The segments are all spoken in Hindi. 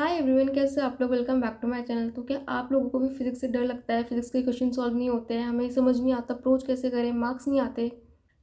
हाय एवरीवन, कैसे आप लोग। Welcome back to my channel. तो क्या आप लोगों को भी फिजिक्स से डर लगता है? फिजिक्स के क्वेश्चन सॉल्व नहीं होते हैं, हमें समझ नहीं आता अप्रोच कैसे करें, मार्क्स नहीं आते।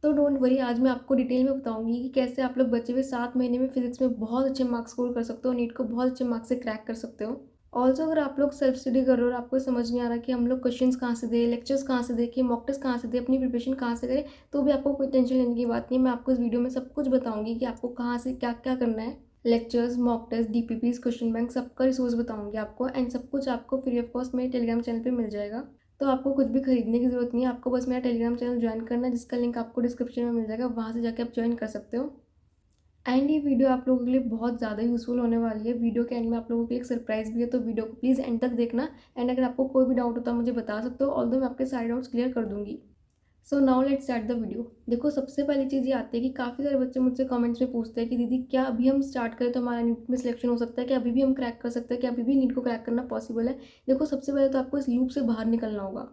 तो डोंट वरी, आज मैं आपको डिटेल में बताऊंगी कि कैसे आप लोग बचे हुए 7 महीने में फिजिक्स में बहुत अच्छे मार्क्स स्कोर कर सकते हो, नीट को बहुत अच्छे मार्क्स से क्रैक कर सकते हो। ऑल्सो अगर आप लोग सेल्फ स्टडी कर रहे हो और आपको समझ नहीं आ रहा कि हम लोग क्वेश्चंस कहाँ से दें, लेक्चर्स कहाँ से दें, कि मॉक टेस्ट कहाँ से दें, अपनी प्रिपरेशन कहाँ से करें, तो भी आपको कोई टेंशन लेने की बात नहीं है। मैं आपको इस वीडियो में सब कुछ बताऊंगी कि आपको कहाँ से क्या क्या करना है। Lectures, mock test, DPPs, question bank, सबका रिसोर्स बताऊंगी आपको, एंड सब कुछ आपको फ्री ऑफ कॉस्ट मेरे टेलीग्राम चैनल पे मिल जाएगा। तो आपको कुछ भी खरीदने की जरूरत नहीं है, आपको बस मेरा टेलीग्राम चैनल ज्वाइन करना है, जिसका लिंक आपको डिस्क्रिप्शन में मिल जाएगा, वहाँ से जाके आप ज्वाइन कर सकते हो। एंड ये वीडियो आप लोगों के लिए बहुत ज़्यादा यूजफुल होने वाली है। वीडियो के एंड में आप लोगों के लिए एक सरप्राइज भी है, तो वीडियो को प्लीज़ एंड तक देखना। एंड अगर आपको कोई भी डाउट होता है मुझे बता सकते हो, ऑल्दो मैं आपके सारे डाउट्स क्लियर कर दूंगी। So now let's start the video. देखो, सबसे पहली चीज़ ये आती है कि काफ़ी सारे बच्चे मुझसे कमेंट्स में पूछते हैं कि दीदी क्या अभी हम स्टार्ट करें तो हमारा नीट में सिलेक्शन हो सकता है, क्या अभी भी हम क्रैक कर सकते हैं, क्या अभी भी नीट को क्रैक करना पॉसिबल है। देखो, सबसे पहले तो आपको इस लूप से बाहर निकलना होगा।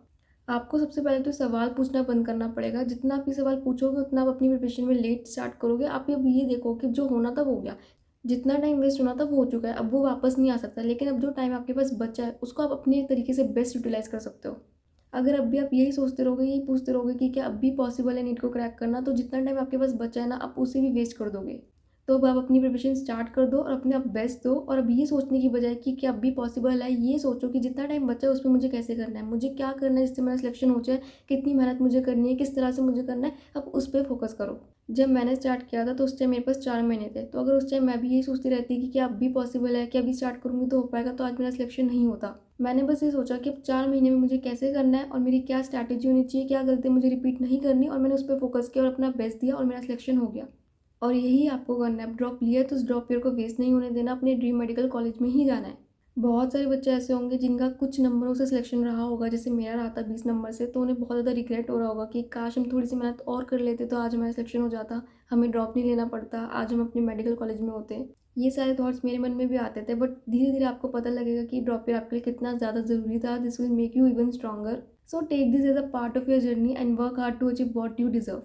आपको सबसे पहले तो सवाल पूछना बंद करना पड़ेगा। जितना आप ये सवाल पूछोगे उतना आप अपनी प्रिपरेशन में लेट स्टार्ट करोगे। आप अब ये देखो कि जो होना था वो हो गया, जितना टाइम वेस्ट होना था वो हो चुका है, अब वो वापस नहीं आ सकता। लेकिन अब जो टाइम आपके पास बचा है उसको आप अपने तरीके से बेस्ट यूटिलाइज कर सकते हो। अगर अब भी आप यही सोचते रहोगे, यही पूछते रहोगे कि क्या अब भी पॉसिबल है नीट को क्रैक करना, तो जितना टाइम आपके पास बचा है ना, आप उसे भी वेस्ट कर दोगे। तो अब आप अपनी प्रिपरेशन स्टार्ट कर दो और अपने आप बेस्ट दो। और अब ये सोचने की बजाय कि क्या अब भी पॉसिबल है, ये सोचो कि जितना टाइम बचा है उसमें मुझे कैसे करना है, मुझे क्या करना है जिससे मेरा सिलेक्शन हो जाए, कितनी मेहनत मुझे करनी है, किस तरह से मुझे करना है। अब उस पर फोकस करो। जब मैंने स्टार्ट किया था तो उस टाइम मेरे पास 4 महीने थे, तो अगर उस टाइम मैं भी यही सोचती रहती कि क्या अब भी पॉसिबल है, क्या अभी स्टार्ट करूंगी तो हो पाएगा, तो आज मेरा सिलेक्शन नहीं होता। मैंने बस ये सोचा कि अब 4 महीने में मुझे कैसे करना है और मेरी क्या स्ट्रैटेजी होनी चाहिए, क्या गलती मुझे रिपीट नहीं करनी, और मैंने उस पर फोकस किया और अपना बेस्ट दिया और मेरा सिलेक्शन हो गया। और यही आपको करना है। ड्रॉप लिया है तो उस ड्रॉप ईयर को वेस्ट नहीं होने देना, अपने ड्रीम मेडिकल कॉलेज में ही जाना है। बहुत सारे बच्चे ऐसे होंगे जिनका कुछ नंबरों से सिलेक्शन रहा होगा, जैसे मेरा रहा था 20 नंबर से, तो उन्हें बहुत ज़्यादा रिग्रेट हो रहा होगा कि काश हम थोड़ी सी मेहनत और कर लेते तो आज हमारा सिलेक्शन हो जाता, हमें ड्रॉप नहीं लेना पड़ता, आज हम अपने मेडिकल कॉलेज में होते। ये सारे थॉट्स मेरे मन में भी आते थे, बट धीरे धीरे आपको पता लगेगा कि ड्रॉप ईयर आपके लिए कितना ज़्यादा ज़रूरी था। This will make you even stronger. So take this as a part of your journey and work hard to achieve what you deserve.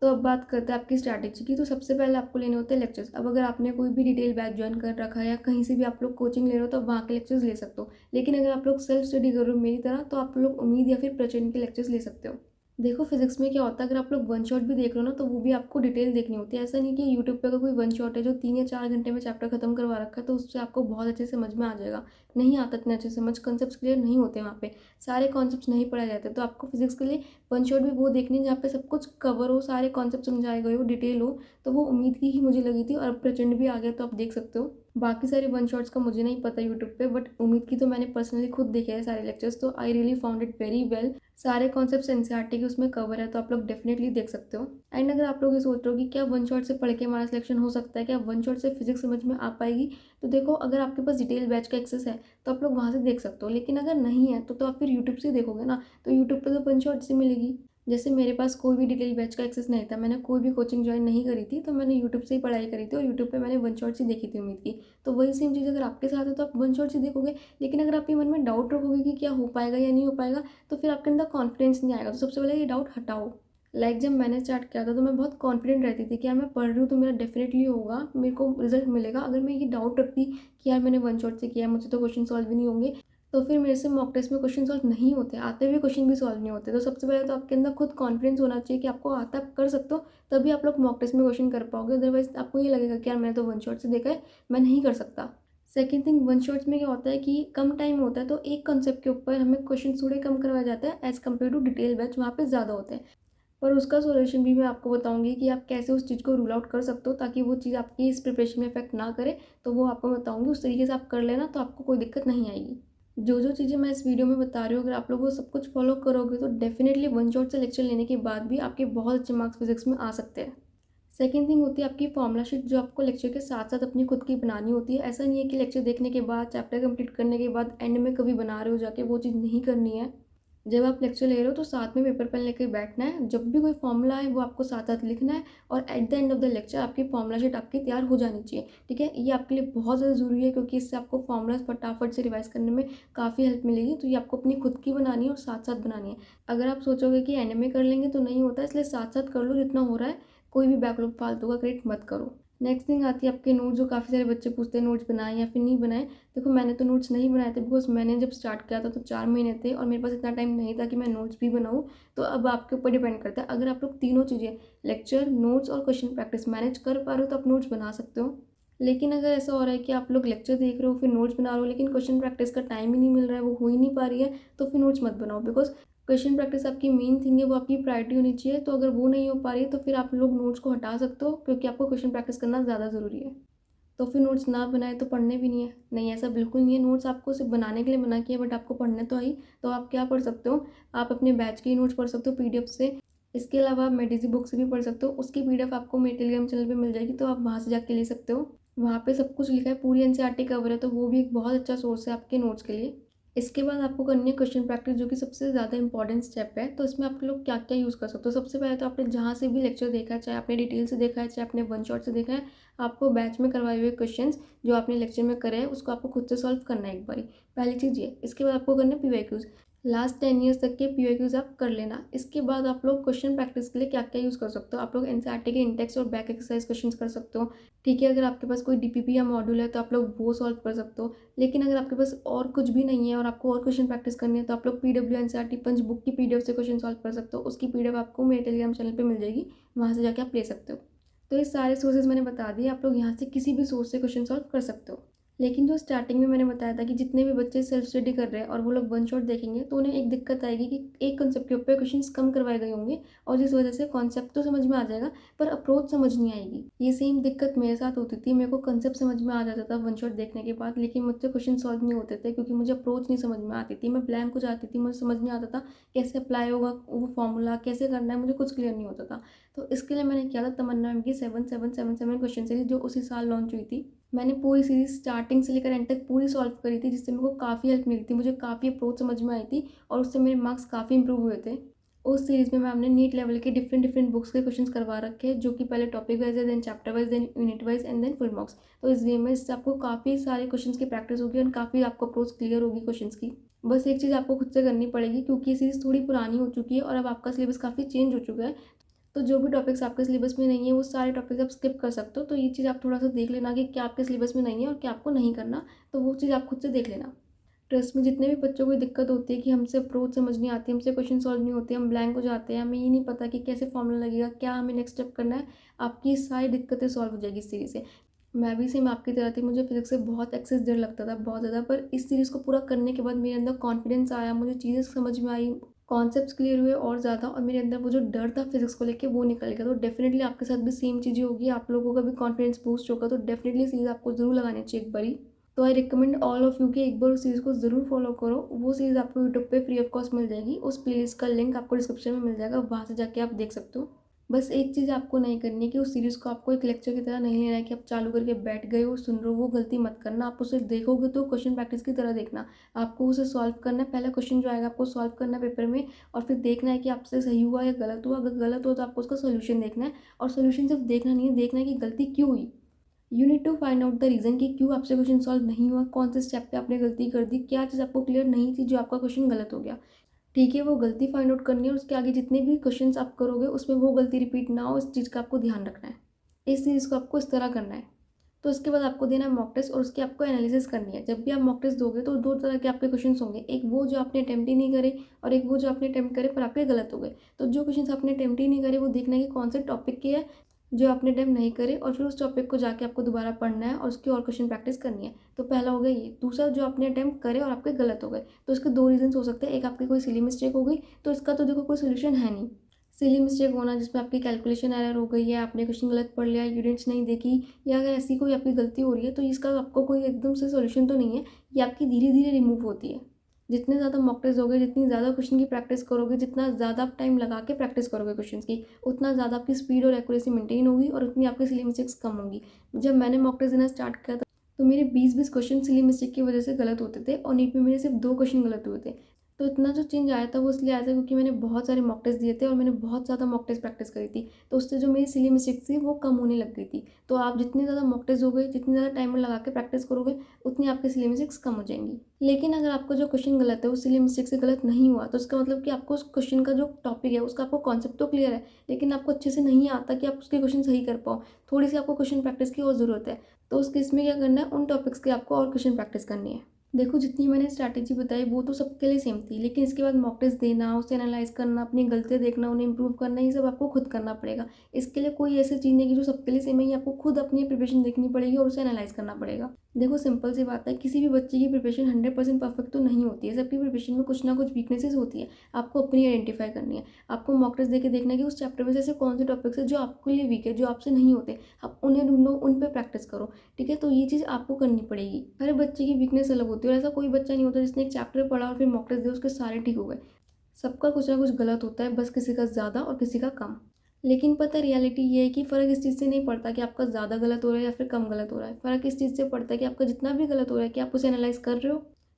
तो अब बात करते हैं आपकी स्ट्रैटेजी की। तो सबसे पहले आपको लेने होते हैं लेक्चर्स। अब अगर आपने कोई भी डिटेल बैच ज्वाइन कर रखा है या कहीं से भी आप लोग कोचिंग ले रहे हो तो आप वहाँ के लेक्चर्स ले सकते हो। लेकिन अगर आप लोग सेल्फ स्टडी कर रहे हो मेरी तरह, तो आप लोग उम्मीद या फिर प्रचंड के लेक्चर्स ले सकते हो। देखो, फिजिक्स में क्या होता है, अगर आप लोग वन शॉट भी देख रहे हो ना तो वो भी आपको डिटेल देखनी होती है। ऐसा नहीं कि यूट्यूब पे अगर कोई वन शॉट है जो 3 या 4 घंटे में चैप्टर खत्म करवा रखा है तो उससे आपको बहुत अच्छे से समझ में आ जाएगा। नहीं आता इतने अच्छे से समझ, कंसेप्ट क्लियर नहीं होते वहाँ पे, सारे कॉन्सेप्ट्स नहीं पढ़ाए जाते। तो आपको फिजिक्स के लिए वन शॉट भी वो देखनी है जहाँ पे सब कुछ कवर हो, सारे कॉन्सेप्ट समझाए गए हो, डिटेल हो। तो वो उम्मीद की ही मुझे लगी थी, और अब प्रचंड भी आ गया तो आप देख सकते हो। बाकी सारे वन शॉट्स का मुझे नहीं पता यूट्यूब पे, बट उम्मीद की तो मैंने पर्सनली खुद देखे हैं सारे लेक्चर्स, तो I really found it very well. सारे कॉन्सेप्ट्स एनसीईआरटी के उसमें कवर है, तो आप लोग डेफिनेटली देख सकते हो। एंड अगर आप लोग ये सोच रहे हो कि क्या वन शॉट से पढ़ के हमारा सिलेक्शन हो सकता है, क्या वन शॉट से फिजिक्स समझ में आ पाएगी, तो देखो, अगर आपके पास डिटेल बैच का एक्सेस है तो आप लोग वहाँ से देख सकते हो। लेकिन अगर नहीं है तो आप फिर यूट्यूब से देखोगे ना, तो यूट्यूब पर तो वन शॉट से मिलेगी। जैसे मेरे पास कोई भी डिटेल बैच का एक्सेस नहीं था, मैंने कोई भी कोचिंग ज्वाइन नहीं करी थी, तो मैंने यूट्यूब से ही पढ़ाई करी थी और यूट्यूब पे मैंने वन शॉट्स ही देखी थी उम्मीद की। तो वही सेम चीज़ अगर आपके साथ है तो आप वन शॉट्स ही देखोगे। लेकिन अगर आपके मन में डाउट रखोगे कि क्या हो पाएगा या नहीं हो पाएगा, तो फिर आपके अंदर कॉन्फिडेंस नहीं आएगा। तो सबसे पहले ये डाउट हटाओ। जब मैंने स्टार्ट किया था तो मैं बहुत कॉन्फिडेंट रहती थी कि यार मैं पढ़ रही हूँ तो मेरा डेफिनेटली होगा, मेरे को रिजल्ट मिलेगा। अगर मैं ये डाउट रखती कि यार मैंने वन शॉट से किया, मुझसे तो क्वेश्चन सॉल्व भी नहीं होंगे, तो फिर मेरे से मॉक टेस्ट में क्वेश्चन सॉल्व नहीं होते, आते हुए क्वेश्चन भी सॉल्व नहीं होते। तो सबसे पहले तो आपके अंदर खुद कॉन्फिडेंस होना चाहिए कि आपको आता है, आप कर सकते हो, तभी आप लोग मॉक टेस्ट में क्वेश्चन कर पाओगे। अदरवाइज आपको ये लगेगा कि यार मैंने तो वन शॉट से देखा है, मैं नहीं कर सकता। सेकेंड थिंग, वन शॉट्स में क्या होता है कि कम टाइम होता है, तो एक कंसेप्ट के ऊपर हमें क्वेश्चन थोड़े कम करवाया जाता है as compare to detail batch, वहाँ पे ज़्यादा होते हैं। पर उसका सॉल्यूशन भी मैं आपको बताऊंगी कि आप कैसे उस चीज़ को रूल आउट कर सकते हो ताकि वो चीज़ आपकी इस प्रिपरेशन में इफेक्ट ना करे। तो वो आपको बताऊंगी, उस तरीके से आप कर लेना तो आपको कोई दिक्कत नहीं आएगी। जो जो चीज़ें मैं इस वीडियो में बता रही हूँ, अगर आप लोग वो सब कुछ फॉलो करोगे तो डेफिनेटली वन शॉट से लेक्चर लेने के बाद भी आपके बहुत अच्छे मार्क्स फिजिक्स में आ सकते हैं। सेकेंड थिंग होती है आपकी फॉर्मूला शीट, जो आपको लेक्चर के साथ साथ अपनी खुद की बनानी होती है। ऐसा नहीं है कि लेक्चर देखने के बाद, चैप्टर कंप्लीट करने के बाद एंड में कभी बना रहे हो जाके, वो चीज़ नहीं करनी है। जब आप लेक्चर ले रहे हो तो साथ में पेपर पेन लेकर बैठना है, जब भी कोई फॉर्मूला है वो आपको साथ साथ लिखना है, और at the end of the lecture आपकी फॉर्मूला शीट आपकी तैयार हो जानी चाहिए। ठीक है, ये आपके लिए बहुत ज़्यादा ज़रूरी है क्योंकि इससे आपको फॉर्मूला फटाफट से रिवाइज करने में काफ़ी हेल्प मिलेगी। तो ये आपको अपनी खुद की बनानी है और साथ साथ बनानी है। अगर आप सोचोगे कि एंड में कर लेंगे तो नहीं होता, इसलिए साथ साथ कर लो जितना हो रहा है। कोई भी बैकलॉग फालतू का क्रिएट मत करो। नेक्स्ट थिंग आती है आपके नोट्स, जो काफ़ी सारे बच्चे पूछते हैं नोट्स बनाएं या फिर नहीं बनाएं। देखो मैंने तो नोट्स नहीं बनाए थे, बिकॉज मैंने जब स्टार्ट किया था तो 4 महीने थे और मेरे पास इतना टाइम नहीं था कि मैं नोट्स भी बनाऊं। तो अब आपके ऊपर डिपेंड करता है, अगर आप लोग तीनों चीज़ें लेक्चर, नोट्स और क्वेश्चन प्रैक्टिस मैनेज कर पा रहे हो तो आप नोट्स बना सकते हो। लेकिन अगर ऐसा हो रहा है कि आप लोग लेक्चर देख रहे हो फिर नोट्स बना रहे हो, लेकिन क्वेश्चन प्रैक्टिस का टाइम ही नहीं मिल रहा है, वो हो ही नहीं पा रही है, तो फिर नोट्स मत बनाओ। बिकॉज क्वेश्चन प्रैक्टिस आपकी मेन थिंग है, वो आपकी प्रायोरिटी होनी चाहिए। तो अगर वो नहीं हो पा रही है तो फिर आप लोग नोट्स को हटा सकते हो, क्योंकि आपको क्वेश्चन प्रैक्टिस करना ज़्यादा ज़रूरी है। तो फिर नोट्स ना बनाए तो पढ़ने भी नहीं है, नहीं ऐसा बिल्कुल नहीं है। नोट्स आपको सिर्फ बनाने के लिए मना किया, बट आपको पढ़ने तो आई। तो आप क्या पढ़ सकते हो, आप अपने बैच के ही नोट्स पढ़ सकते हो पीडीएफ से। इसके अलावा आप मेडिजी बुक से भी पढ़ सकते हो, उसकी पीडीएफ आपको मेरे टेलीग्राम चैनल पे मिल जाएगी, तो आप वहाँ से जाके ले सकते हो। वहाँ पे सब कुछ लिखा है, पूरी एनसीईआरटी कवर है, तो वो भी एक बहुत अच्छा सोर्स है आपके नोट्स के लिए। इसके बाद आपको करनी है क्वेश्चन प्रैक्टिस, जो कि सबसे ज़्यादा इंपॉर्टेंट स्टेप है। तो इसमें आप लोग क्या क्या यूज़ कर सकते हो। सबसे पहले तो आपने जहाँ से भी लेक्चर देखा है, चाहे आपने डिटेल से देखा है चाहे आपने वन शॉट से देखा है, आपको बैच में करवाए हुए क्वेश्चंस जो आपने लेक्चर में करे हैं उसको आपको खुद से सॉल्व करना है एक बारी। पहली चीज़ ये। इसके बाद आपको करना है पीवाईक्यूज़। लास्ट 10 ईयर्स तक के पीवाईक्यूज़ आप कर लेना। इसके बाद आप लोग क्वेश्चन प्रैक्टिस के लिए क्या क्या यूज़ कर सकते हो, आप लोग एनसीईआरटी के इंटेक्स और बैक एक्सरसाइज क्वेश्चन कर सकते हो। ठीक है, अगर आपके पास कोई डीपीपी या मॉड्यूल है तो आप लोग वो सॉल्व कर सकते हो। लेकिन अगर आपके पास और कुछ भी नहीं है और आपको और क्वेश्चन प्रैक्टिस करनी है तो आप लोग पीडब्ल्यू एनसीईआरटी पंच बुक की पीडीएफ से क्वेश्चन सॉल्व कर सकते हो। उसकी पीडीएफ आपको मेरे टेलीग्राम चैनल पे मिल जाएगी, वहाँ से जाके आप ले सकते हो। तो ये सारे सोर्सेज मैंने बता दिए, आप लोग यहाँ से किसी भी सोर्स से क्वेश्चन सॉल्व कर सकते हो। लेकिन जो स्टार्टिंग में मैंने बताया था कि जितने भी बच्चे सेल्फ स्टडी कर रहे हैं और वो लोग वन शॉट देखेंगे तो उन्हें एक दिक्कत आएगी कि एक कॉन्सेप्ट के ऊपर क्वेश्चंस कम करवाए गए होंगे, और जिस वजह से कॉन्सेप्ट तो समझ में आ जाएगा पर अप्रोच समझ नहीं आएगी। ये सेम दिक्कत मेरे साथ होती थी, मेरे को कॉन्सेप्ट समझ में आ जाता था वन शॉट देखने के बाद, लेकिन मुझसे क्वेश्चन सॉल्व नहीं होते थे क्योंकि मुझे अप्रोच नहीं समझ में आती थी। मैं ब्लैंक हो जाती थी, मुझे समझ नहीं आता था कैसे अप्लाई होगा वो फॉर्मूला, कैसे करना है, मुझे कुछ क्लियर नहीं होता था। तो इसके लिए मैंने किया था तमन्ना मैम की 7777 क्वेश्चन सीरीज, जो उसी साल लॉन्च हुई थी। मैंने पूरी सीरीज स्टार्टिंग से लेकर एंड तक पूरी सॉल्व करी थी, जिससे मेरे को काफ़ी हेल्प मिली थी, मुझे काफ़ी अप्रोच समझ में आई थी और उससे मेरे मार्क्स काफ़ी इंप्रूव हुए थे। उस सीरीज़ में मैम ने नीट लेवल के डिफरेंट डिफरेंट बुक्स के क्वेश्चंस करवा रखे हैं, जो कि पहले टॉपिक वाइज है, then chapter wise, then unit wise and then full marks. तो इस वे में इससे आपको काफ़ी सारे क्वेश्चंस की प्रैक्टिस होगी और काफ़ी आपको अप्रोच क्लियर होगी क्वेश्चंस की। बस एक चीज़ आपको खुद से करनी पड़ेगी, क्योंकि ये सीरीज़ थोड़ी पुरानी हो चुकी है और अब आपका सिलेबस काफ़ी चेंज हो चुका है। तो जो भी टॉपिक्स आपके सिलेबस में नहीं है वो सारे टॉपिक्स आप स्किप कर सकते हो। तो ये चीज़ आप थोड़ा सा देख लेना कि क्या आपके सिलेबस में नहीं है और क्या आपको नहीं करना, तो वो चीज़ आप खुद से देख लेना। ट्रस्ट में जितने भी बच्चों को ये दिक्कत होती है कि हमसे अप्रोच समझ नहीं आती, हमसे क्वेश्चन सॉल्व नहीं होते, हम ब्लैंक हो जाते हैं, हमें ये नहीं पता कि कैसे फॉर्मूला लगेगा, क्या हमें नेक्स्ट स्टेप करना है, आपकी सारी दिक्कतें सॉल्व हो जाएगी इस सीरीज़ से। मैं भी सेम आपकी तरह थी, मुझे फिजिक्स से बहुत एक्सेस डर लगता था, बहुत ज़्यादा। पर इस सीरीज़ को पूरा करने के बाद मेरे अंदर कॉन्फिडेंस आया, मुझे चीज़ें समझ में आई, कॉन्सेप्ट्स क्लियर हुए और ज़्यादा, और मेरे अंदर वो जो डर था फिजिक्स को लेके वो निकल गया। तो डेफिनेटली आपके साथ भी सेम चीज़ें होगी, आप लोगों का भी कॉन्फिडेंस बूस्ट होगा, तो डेफिनेटली सीरीज़ आपको ज़रूर लगानी चाहिए एक बारी। तो I recommend all of you कि एक बार उस सीरीज़ को ज़रूर फॉलो करो। वो सीरीज़ आपको यूट्यूब पे फ्री ऑफ कॉस्ट मिल जाएगी, उस प्लेलिस्ट का लिंक आपको डिस्क्रिप्शन में मिल जाएगा, वहाँ से जाके आप देख सकते हो। बस एक चीज़ आपको नहीं करनी है कि उस सीरीज़ को आपको एक लेक्चर की तरह नहीं लेना है कि आप चालू करके बैठ गए हो सुन रहे हो, वो गलती मत करना। आप उसे देखोगे तो क्वेश्चन प्रैक्टिस की तरह देखना, आपको उसे सॉल्व करना है। पहला क्वेश्चन जो आएगा आपको सॉल्व करना है पेपर में, और फिर देखना है कि आपसे सही हुआ या गलत हुआ। अगर गलत हो तो आपको उसका सोल्यूशन देखना है, और सोल्यूशन सिर्फ देखना नहीं है, देखना है कि गलती क्यों हुई। You need to find out the reason कि क्यों आपसे क्वेश्चन सॉल्व नहीं हुआ, कौन से स्टेप पे आपने गलती कर दी, क्या चीज़ आपको क्लियर नहीं थी जो आपका क्वेश्चन गलत हो गया। ठीक है, वो गलती फाइंड आउट करनी है और उसके आगे जितने भी क्वेश्चंस आप करोगे उसमें वो गलती रिपीट ना हो, इस चीज़ का आपको ध्यान रखना है। इस चीज़ को आपको इस तरह करना है। तो उसके बाद आपको देना है मॉक टेस्ट, और उसकी आपको एनालिसिस करनी है। जब भी आप मॉक टेस्ट दोगे तो दो तरह के आपके क्वेश्चंस होंगे, एक वो जो आपने अटेम्प्ट ही नहीं करे और एक वो जो आपने अटेम्प्ट करे पर आपके गलत हो गए। तो जो क्वेश्चंस आपने अटेम्प्ट ही नहीं करे वो देखना है कि कौन से टॉपिक के है जो आपने अटेम्प्ट नहीं करे, और फिर उस टॉपिक को जाके आपको दोबारा पढ़ना है और उसकी और क्वेश्चन प्रैक्टिस करनी है। तो पहला हो गया ये। दूसरा, जो आपने अटेम्प्ट करे और आपके गलत हो गए, तो इसके दो रीजंस हो सकते हैं। एक, आपकी कोई सिली मिस्टेक हो गई, तो इसका तो देखो कोई सोल्यूशन है नहीं। सिली मिस्टेक होना जिसमें आपकी कैलकुलेशन एरर हो गई है, आपने क्वेश्चन गलत पढ़ लिया, यूनिट्स नहीं देखी, या अगर ऐसी कोई आपकी गलती हो रही है तो इसका आपको कोई एकदम से सोल्यूशन तो नहीं है, ये आपकी धीरे धीरे रिमूव होती है। जितने ज़्यादा मॉक टेस्ट होगे, जितनी ज़्यादा क्वेश्चन की प्रैक्टिस करोगे, जितना ज़्यादा आप टाइम लगा के प्रैक्टिस करोगे क्वेश्चन की, उतना ज़्यादा आपकी स्पीड और एक्यूरेसी मेंटेन होगी और उतनी आपकी सिली मिस्टेक्स कम होंगी। जब मैंने मॉक टेस्ट देना स्टार्ट किया था तो मेरे 20-20 क्वेश्चन सिली मिस्टेक की वजह से गलत होते थे, और नीट में मेरे सिर्फ 2 क्वेश्चन गलत हुए थे। तो इतना जो चेंज आया था वो इसलिए आया था क्योंकि मैंने बहुत सारे मॉक टेस्ट दिए थे और मैंने बहुत ज़्यादा मॉक टेस्ट प्रैक्टिस करी थी। तो उससे जो मेरी सिली मिस्टेक्स थी वो कम होने लग गई थी। तो आप जितनी ज़्यादा मॉक टेस्ट दोगे, जितनी ज़्यादा टाइमर लगा के प्रैक्टिस करोगे, उतनी आपकी सिली मिस्टेक्स कम हो जाएँगी। लेकिन अगर आपका जो क्वेश्चन गलत है वो सिली मिस्टेक से गलत नहीं हुआ, तो इसका मतलब कि आपको उस क्वेश्चन का जो टॉपिक है उसका आपको कॉन्सेप्ट तो क्लियर है, लेकिन आपको अच्छे से नहीं आता कि आप उसके क्वेश्चन सही कर पाओ। थोड़ी-सी आपको क्वेश्चन प्रैक्टिस की और ज़रूरत है। तो उस केस में क्या करना है, उन टॉपिक्स की आपको और क्वेश्चन प्रैक्टिस करनी है। देखो, जितनी मैंने स्ट्रैटेजी बताई वो तो सबके लिए सेम थी, लेकिन इसके बाद मॉक टेस्ट देना, उसे एनालाइज़ करना, अपनी गलतियाँ देखना, उन्हें इम्प्रूव करना, ये सब आपको खुद करना पड़ेगा। इसके लिए कोई ऐसी चीज़ नहीं कि जो सबके लिए सेम है, ये आपको खुद अपनी प्रिपरेशन देखनी पड़ेगी और उसे एनालाइज़ करना पड़ेगा। देखो, सिंपल सी बात है, किसी भी बच्चे की प्रिपरेशन 100% परफेक्ट तो नहीं होती है। सबकी प्रिपरेशन में कुछ ना कुछ वीकनेसेस होती है। आपको अपनी आइडेंटिफाई करनी है। आपको मॉक टेस्ट देके देखना है कि उस चैप्टर में से ऐसे कौन से टॉपिक्स हैं जो आपके लिए वीक है, जो आपसे नहीं होते। आप उन्हें ढूँढो, उन पे प्रैक्टिस करो। ठीक है? तो ये चीज़ आपको करनी पड़ेगी। हर बच्चे की वीकनेस अलग होती है और ऐसा कोई बच्चा नहीं होता जिसने एक चैप्टर पढ़ा और फिर मॉक टेस्ट दिया उसके सारे ठीक हो गए। सबका कुछ ना कुछ गलत होता है, बस किसी का ज़्यादा और किसी का कम। लेकिन पता है, रियलिटी ये है कि फ़र्क इस चीज़ से नहीं पड़ता कि आपका ज़्यादा गलत हो रहा है या फिर कम गलत हो रहा है। फ़र्क इस चीज़ से पड़ता है कि आपका जितना भी गलत हो रहा है, क्या आप उसे एनालाइज़ कर रहे हो?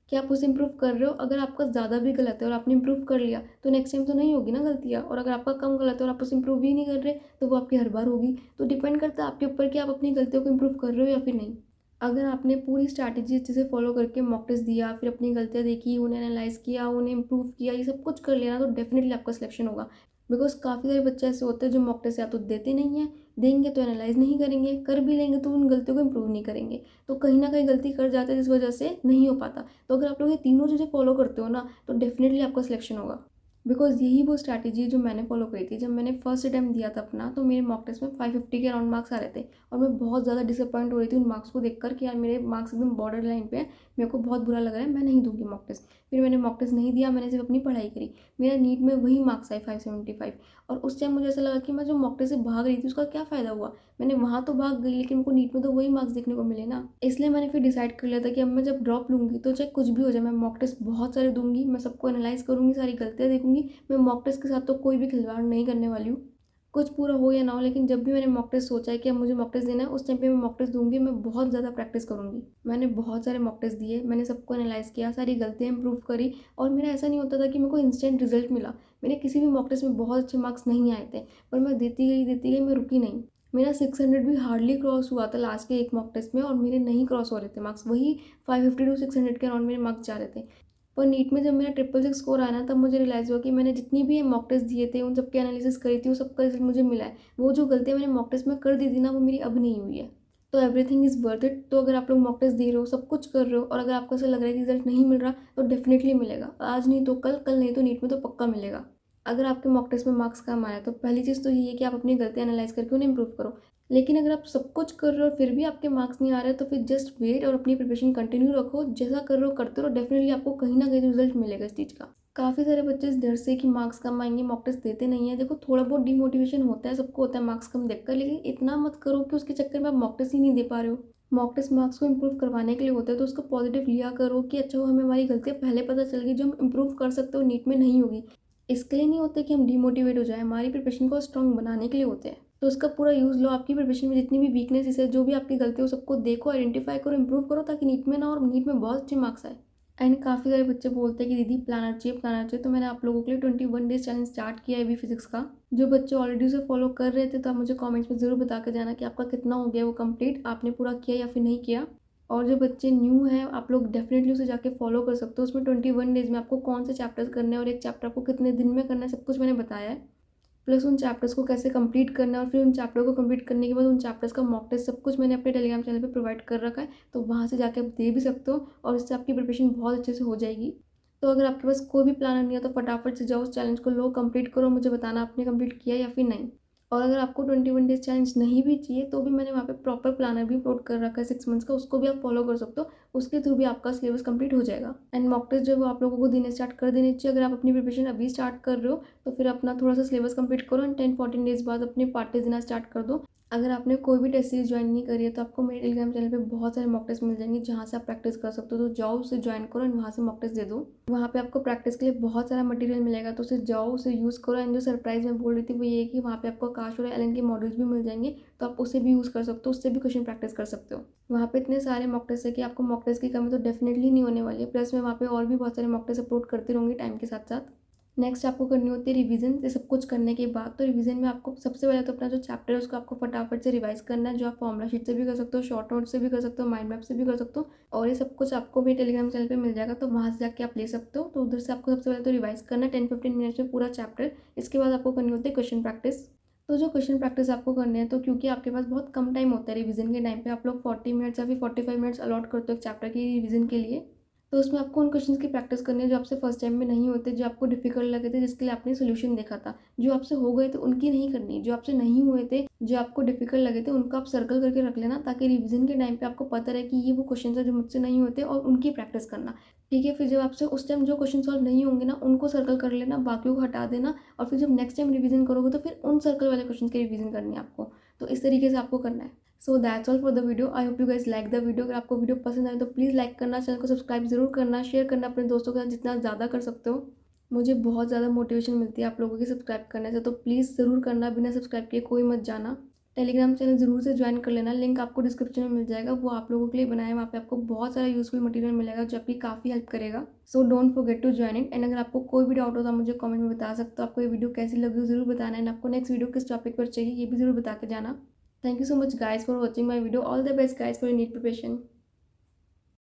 क्या आप उसे इम्प्रूव कर रहे हो? अगर आपका ज़्यादा भी गलत है और आपने इम्प्रूव कर लिया, तो नेक्स्ट टाइम तो नहीं होगी ना गलतियाँ। और अगर आपका कम गलत है और आप उसे इम्प्रूव ही नहीं कर रहे, तो वो आपकी हर बार होगी। तो डिपेंड करता है आपके ऊपर कि आप अपनी गलतियों को इम्प्रूव कर रहे हो या फिर नहीं। अगर आपने पूरी स्ट्रैटेजी अच्छे से फॉलो करके मॉक टेस्ट दिया, फिर अपनी गलतियाँ देखी, उन्हें एनालाइज़ किया, उन्हें इम्प्रूव किया, ये सब कुछ कर लिया ना, तो डेफ़िनिटली आपका सिलेक्शन होगा। बिकॉज़ काफ़ी सारे बच्चे ऐसे होते हैं जो मॉक टेस्ट या तो देते नहीं हैं, देंगे तो एनालाइज़ नहीं करेंगे, कर भी लेंगे तो उन गलतियों को इम्प्रूव नहीं करेंगे। तो कहीं न कहीं गलती कर जाते हैं जिस वजह से नहीं हो पाता। तो अगर आप लोग ये तीनों चीज़ें फॉलो करते हो ना, तो डेफ़िनिटली आपका सिलेक्शन होगा। बिकॉज़ यही वो स्ट्रैटेजी है जो मैंने फ़ॉलो करी थी। जब मैंने फर्स्ट अटेम्प्ट दिया था अपना, तो मेरे मॉक टेस्ट में 550 के अराउंड मार्क्स आ रहे थे और मैं बहुत ज़्यादा डिसअपॉइंट हो रही थी उन मार्क्स को देखकर कि यार मेरे मार्क्स एकदम बॉर्डर लाइन पे हैं, मेरे को बहुत बुरा लग रहा है, मैं नहीं दूँगी मॉक टेस्ट। फिर मैंने मॉक टेस्ट नहीं दिया, मैंने सिर्फ़ अपनी पढ़ाई करी। मेरा नीट में वही मार्क्स आए 575 और उस टाइम मुझे ऐसा लगा कि मैं जो मॉक टेस्ट से भाग रही थी उसका क्या फ़ायदा हुआ? मैंने वहाँ तो भाग गई, लेकिन मेरे को नीट में तो वही मार्क्स देखने को मिले ना। इसलिए मैंने फिर डिसाइड कर लिया था कि अब मैं जब ड्रॉप लूँगी तो चाहे कुछ भी हो जाए, मैं मॉक टेस्ट बहुत सारे दूँगी, मैं सबको एनालाइज़ करूँगी, सारी गलतियाँ देखूँगी। मैं मॉक टेस्ट के साथ तो कोई भी खिलवाड़ नहीं करने वाली हूँ। कुछ पूरा हो या ना हो, लेकिन जब भी मैंने मॉक टेस्ट सोचा है कि अब मुझे मॉक टेस्ट देना है, उस टाइम पे मैं मॉक टेस्ट दूँगी, मैं बहुत ज़्यादा प्रैक्टिस करूँगी। मैंने बहुत सारे मॉक टेस्ट दिए, मैंने सबको एनालाइज़ किया, सारी गलतियाँ इम्प्रूव करी और मेरा ऐसा नहीं होता था कि मेरे को इंस्टेंट रिज़ल्ट मिला। मेरे किसी भी मॉक टेस्ट में बहुत अच्छे मार्क्स नहीं आए थे, पर मैं देती गई, मैं रुकी नहीं। मेरा 600 भी हार्डली क्रॉस हुआ था लास्ट के एक मॉक टेस्ट में और मेरे नहीं क्रॉस हो रहे थे मार्क्स। वही 550 टू 600 के अराउंड मेरे मार्क्स जा रहे थे। पर नीट में जब मेरा 666 स्कोर आया ना, तब मुझे रियलाइज़ हुआ कि मैंने जितनी भी मॉक टेस्ट दिए थे, उन सब की एनालिसिस करी थी, वो सबका रिज़ल्ट मुझे मिला है। वो जो गलतियाँ मैंने मॉक टेस्ट में कर दी थी ना, वो मेरी अब नहीं हुई है। तो एवरीथिंग इज़ वर्थ इट। तो अगर आप लोग मॉक टेस्ट दे रहे हो, सब कुछ कर रहे हो और अगर आपको ऐसा लग रहा है कि रिज़ल्ट नहीं मिल रहा, तो डेफ़िनिटली मिलेगा। आज नहीं तो कल, कल नहीं तो नीट में तो पक्का मिलेगा। अगर आपके मॉक टेस्ट में मार्क्स कम आया, तो पहली चीज़ तो ये है कि आप अपनी गलतियाँ एनालाइज़ करके उन्हें इम्प्रूव करो। लेकिन अगर आप सब कुछ कर रहे हो और फिर भी आपके मार्क्स नहीं आ रहे, तो फिर जस्ट वेट और अपनी प्रिपरेशन कंटिन्यू रखो। जैसा कर रहे हो करते रहो, डेफ़िनिटली आपको कहीं न कहीं रिज़ल्ट मिलेगा इस चीज़ का। काफ़ी सारे बच्चे इस डर से कि मार्क्स कम आएँगे मॉक टेस्ट देते नहीं हैं। देखो, थोड़ा बहुत डिमोटिवेशन होता है, सबको होता है मार्क्स कम देखकर, लेकिन इतना मत करो कि उसके चक्कर में आप मॉक टेस्ट ही नहीं दे पा रहे हो। मॉक टेस्ट मार्क्स को इम्प्रूव करवाने के लिए होता है, तो उसको पॉजिटिव लिया करो कि अच्छा, वो हमें हमारी गलतियाँ पहले पता चल गई, जो हम इम्प्रूव कर सकते हो नीट में नहीं होगी। इसके लिए नहीं होते कि हम डिमोटिवेट हो जाएँ, हमारी प्रिपरेशन को स्ट्रॉन्ग बनाने के लिए होते हैं। तो उसका पूरा यूज़ लो। आपकी प्रिपरेशन में जितनी भी वीकनेसेस है, जो भी आपकी गलती हो, सबको देखो, आइडेंटिफाई करो, इम्प्रूव करो, ताकि नीट में ना और नीट में बहुत अच्छे मार्क्स आए। एंड काफ़ी सारे बच्चे बोलते हैं कि दीदी प्लानर चाहिए, प्लानर चाहिए। तो मैंने आप लोगों के लिए 21 डेज़ चैलेंज स्टार्ट किया है अभी फिज़िक्स का। जो बच्चे ऑलरेडी उसे फॉलो कर रहे थे, तो आप मुझे कमेंट्स में ज़रूर बता के जाना कि आपका कितना हो गया वो कंप्लीट, आपने पूरा किया या फिर नहीं किया। और जो बच्चे न्यू हैं, आप लोग डेफ़िनेटली उसे जाके फॉलो कर सकते हो। उसमें 21 डेज़ में आपको कौन से चैप्टर्स करने हैं और एक चैप्टर आपको कितने दिन में करना है, सब कुछ मैंने बताया है। प्लस उन चैप्टर्स को कैसे कंप्लीट करना है और फिर उन चैप्टर को कंप्लीट करने के बाद उन चैप्टर्स का मॉक टेस्ट, सब कुछ मैंने अपने टेलीग्राम चैनल पे प्रोवाइड कर रखा है। तो वहाँ से जाके आप दे भी सकते हो और इससे आपकी प्रिपरेशन बहुत अच्छे से हो जाएगी। तो अगर आपके पास कोई भी प्लानर नहीं है, तो फटाफट से जाओ, उस चैलेंज को लो, कंप्लीट करो, मुझे बताना आपने कंप्लीट किया या फिर नहीं। और अगर आपको 21 डेज़ चैलेंज नहीं भी चाहिए, तो भी मैंने वहाँ पे प्रॉपर प्लानर भी अपलोड कर रखा है 6 मंथ्स का, उसको भी आप फॉलो कर सकते हो। उसके थ्रू भी आपका सिलेबस कंप्लीट हो जाएगा। एंड मॉक टेस्ट जो है वो आप लोगों को देने स्टार्ट कर देने चाहिए। अगर आप अपनी प्रिपरेशन अभी स्टार्ट कर रहे हो, तो फिर अपना थोड़ा सा सिलेबस कंप्लीट करो एंड 10-14 डेज़ बाद अपने पार्ट टेस्ट देना स्टार्ट कर दो। अगर आपने कोई भी टेस्ट सीरीज़ जॉइन नहीं करी है, तो आपको मेरे टेलीग्राम चैनल पे बहुत सारे मॉक टेस्ट मिल जाएंगे, जहाँ से आप प्रैक्टिस कर सकते हो। तो जाओ, उसे जॉइन करो एंड वहाँ से मॉक टेस्ट दे दो। वहाँ पे आपको प्रैक्टिस के लिए बहुत सारा मटेरियल मिलेगा, तो उसे जाओ, उसे यूज़ करो। एंड जो सरप्राइज़ मैं बोल रही थी वो ये है कि वहाँ पे आपको आकाश और एलन के मॉडल्स भी मिल जाएंगे, तो आप उसे भी यूज़ कर सकते हो, उससे भी क्वेश्चन प्रैक्टिस कर सकते हो। वहाँ पे इतने सारे मॉक टेस्ट है कि आपको मॉक टेस्ट की कमी तो डेफिनेटली नहीं होने वाली है। प्लस मैं वहाँ पे और भी बहुत सारे मॉक टेस्ट अपलोड करती रहूँगी टाइम के साथ साथ। नेक्स्ट आपको करनी होती है रिवीजन। ये सब कुछ करने के बाद तो रिवीजन में आपको सबसे पहले तो अपना जो चैप्टर है उसको आपको फटाफट से रिवाइज करना है, जो आप फॉर्मूला शीट से भी कर सकते हो, शॉर्ट नोट से भी कर सकते हो, माइंड मैप से भी कर सकते हो। और ये सब कुछ आपको मेरे टेलीग्राम चैनल पे मिल जाएगा, तो वहाँ से जाके आप ले सकते हो। तो उधर से आपको सबसे पहले तो रिवाइज करना है 10-15 मिनट्स में पूरा चैप्टर। इसके बाद आपको करनी होती है क्वेश्चन प्रैक्टिस। तो जो क्वेश्चन प्रैक्टिस आपको करने हैं, तो क्योंकि आपके पास बहुत कम टाइम होता है रिवीजन के टाइम पे, आप लोग 40 मिनट्स या फिर 45 मिनट्स अलॉट करते हो एक चैप्टर की रिवीजन के लिए। तो उसमें आपको उन क्वेश्चंस की प्रैक्टिस करनी है जो आपसे फर्स्ट टाइम में नहीं होते, जो आपको डिफिकल्ट लगे थे, जिसके लिए आपने सोल्यूशन देखा था। जो आपसे हो गए थे उनकी नहीं करनी, जो आपसे नहीं हुए थे, जो आपको डिफिकल्ट लगे थे, उनको आप सर्कल करके रख लेना, ताकि रिवीजन के टाइम पे आपको पता रहे कि ये वो क्वेश्चन है जो मुझसे नहीं होते, और उनकी प्रैक्टिस करना। ठीक है, फिर जब आपसे उस टाइम जो क्वेश्चन सॉल्व नहीं होंगे ना, उनको सर्कल कर लेना, बाकियों को हटा देना। और फिर जब नेक्स्ट टाइम रिवीजन करोगे तो फिर उन सर्कल वाले क्वेश्चन की रिवीजन करनी है आपको। तो इस तरीके से आपको करना है। So that's all for the video. I hope you guys like the video. अगर आपको वीडियो पसंद आए तो प्लीज़ लाइक करना, चैनल को सब्सक्राइब जरूर करना, शेयर करना अपने दोस्तों के साथ जितना ज़्यादा कर सकते हो। मुझे बहुत ज़्यादा मोटिवेशन मिलती है आप लोगों के सब्सक्राइब करने से, तो प्लीज़ ज़रूर करना, बिना सब्सक्राइब किए कोई मत जाना। टेलीग्राम चैनल ज़रूर से ज्वाइन कर लेना, लिंक आपको डिस्क्रिप्शन में मिल जाएगा। वो आप लोगों के लिए बनाया है, वहाँ पे आपको बहुत सारा यूजफुल मटेरियल मिलेगा जो आपकी काफ़ी हेल्प करेगा। So don't forget to join it. And अगर आपको कोई भी डाउट हो तो आप मुझे कमेंट में बता सकते हो। आपको ये वीडियो कैसी लगी ज़रूर बताना, एंड आपको नेक्स्ट वीडियो किस टॉपिक पर चाहिए ये भी ज़रूर बता के जाना। Thank you so much guys for watching my video. All the best guys for your NEET preparation.